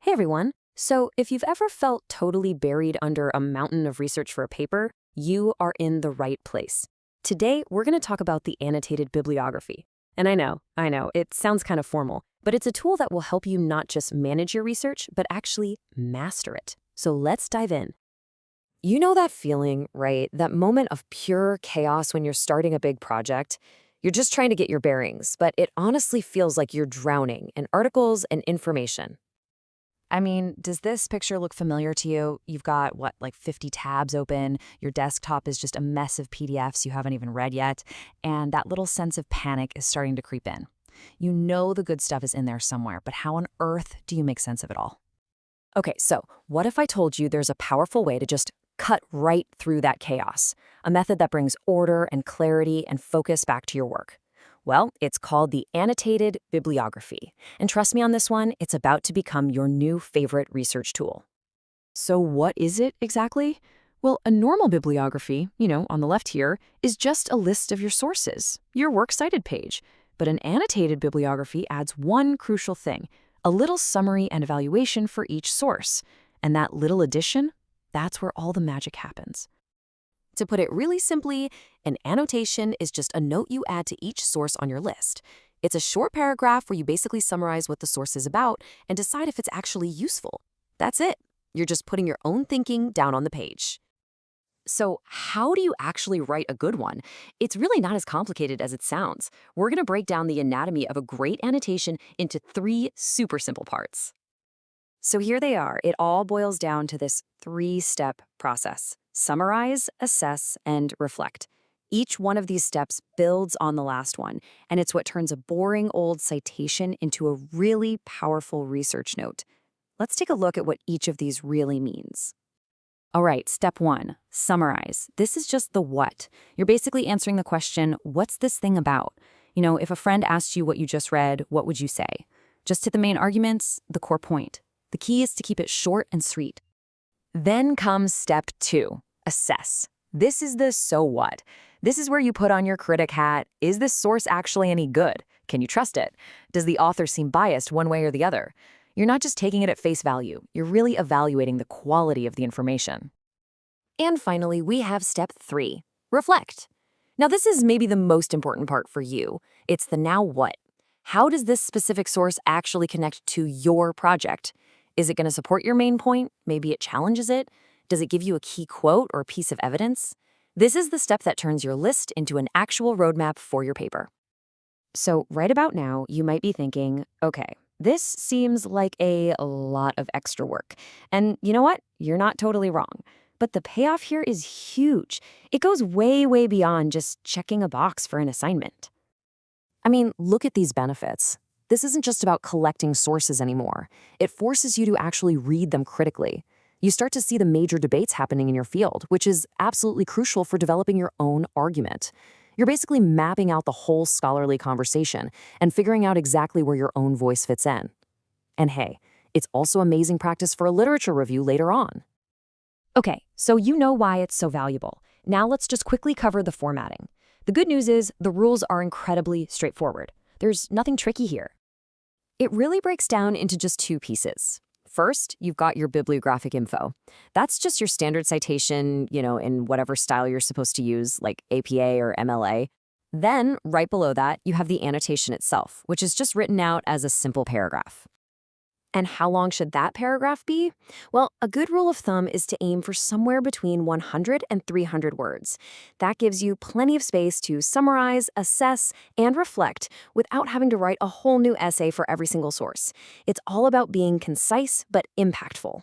Hey everyone. So, if you've ever felt totally buried under a mountain of research for a paper, you are in the right place. Today, we're going to talk about the annotated bibliography. And I know, it sounds kind of formal, but it's a tool that will help you not just manage your research, but actually master it. So, let's dive in. You know that feeling, right? That moment of pure chaos when you're starting a big project? You're just trying to get your bearings, but it honestly feels like you're drowning in articles and information. I mean, does this picture look familiar to you? You've got, what, like 50 tabs open, your desktop is just a mess of PDFs you haven't even read yet, and that little sense of panic is starting to creep in. You know the good stuff is in there somewhere, but how on earth do you make sense of it all? Okay, so what if I told you there's a powerful way to just cut right through that chaos? A method that brings order and clarity and focus back to your work. Well, it's called the Annotated Bibliography. And trust me on this one, it's about to become your new favorite research tool. So what is it exactly? Well, a normal bibliography, on the left here, is just a list of your sources, your works cited page. But an annotated bibliography adds one crucial thing, a little summary and evaluation for each source. And that little addition, that's where all the magic happens. To put it really simply, an annotation is just a note you add to each source on your list. It's a short paragraph where you basically summarize what the source is about and decide if it's actually useful. That's it. You're just putting your own thinking down on the page. So, how do you actually write a good one? It's really not as complicated as it sounds. We're going to break down the anatomy of a great annotation into 3 super simple parts. So here they are. It all boils down to this 3-step process: summarize, assess, and reflect. Each one of these steps builds on the last one, and it's what turns a boring old citation into a really powerful research note. Let's take a look at what each of these really means. All right, step 1, summarize. This is just the what. You're basically answering the question, what's this thing about? If a friend asked you what you just read, what would you say? Just hit the main arguments, the core point. The key is to keep it short and sweet. Then comes step 2, assess. This is the so what. This is where you put on your critic hat. Is this source actually any good? Can you trust it? Does the author seem biased one way or the other? You're not just taking it at face value. You're really evaluating the quality of the information. And finally, we have step 3, reflect. Now, this is maybe the most important part for you. It's the now what. How does this specific source actually connect to your project? Is it going to support your main point? Maybe it challenges it? Does it give you a key quote or piece of evidence? This is the step that turns your list into an actual roadmap for your paper. So right about now, you might be thinking, okay, this seems like a lot of extra work. And you know what? You're not totally wrong. But the payoff here is huge. It goes way, way beyond just checking a box for an assignment. I mean, look at these benefits. This isn't just about collecting sources anymore. It forces you to actually read them critically. You start to see the major debates happening in your field, which is absolutely crucial for developing your own argument. You're basically mapping out the whole scholarly conversation and figuring out exactly where your own voice fits in. And hey, it's also amazing practice for a literature review later on. Okay, so you know why it's so valuable. Now let's just quickly cover the formatting. The good news is the rules are incredibly straightforward. There's nothing tricky here. It really breaks down into just 2 pieces. First, you've got your bibliographic info. That's just your standard citation, in whatever style you're supposed to use, like APA or MLA. Then, right below that, you have the annotation itself, which is just written out as a simple paragraph. And how long should that paragraph be? Well, a good rule of thumb is to aim for somewhere between 100 and 300 words. That gives you plenty of space to summarize, assess, and reflect without having to write a whole new essay for every single source. It's all about being concise but impactful.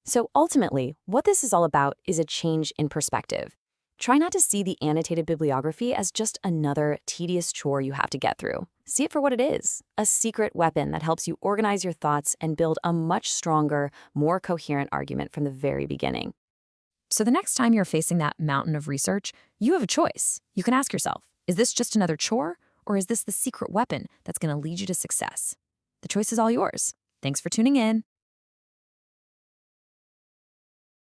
So ultimately, what this is all about is a change in perspective. Try not to see the annotated bibliography as just another tedious chore you have to get through. See it for what it is, a secret weapon that helps you organize your thoughts and build a much stronger, more coherent argument from the very beginning. So the next time you're facing that mountain of research, you have a choice. You can ask yourself, is this just another chore, or is this the secret weapon that's going to lead you to success? The choice is all yours. Thanks for tuning in.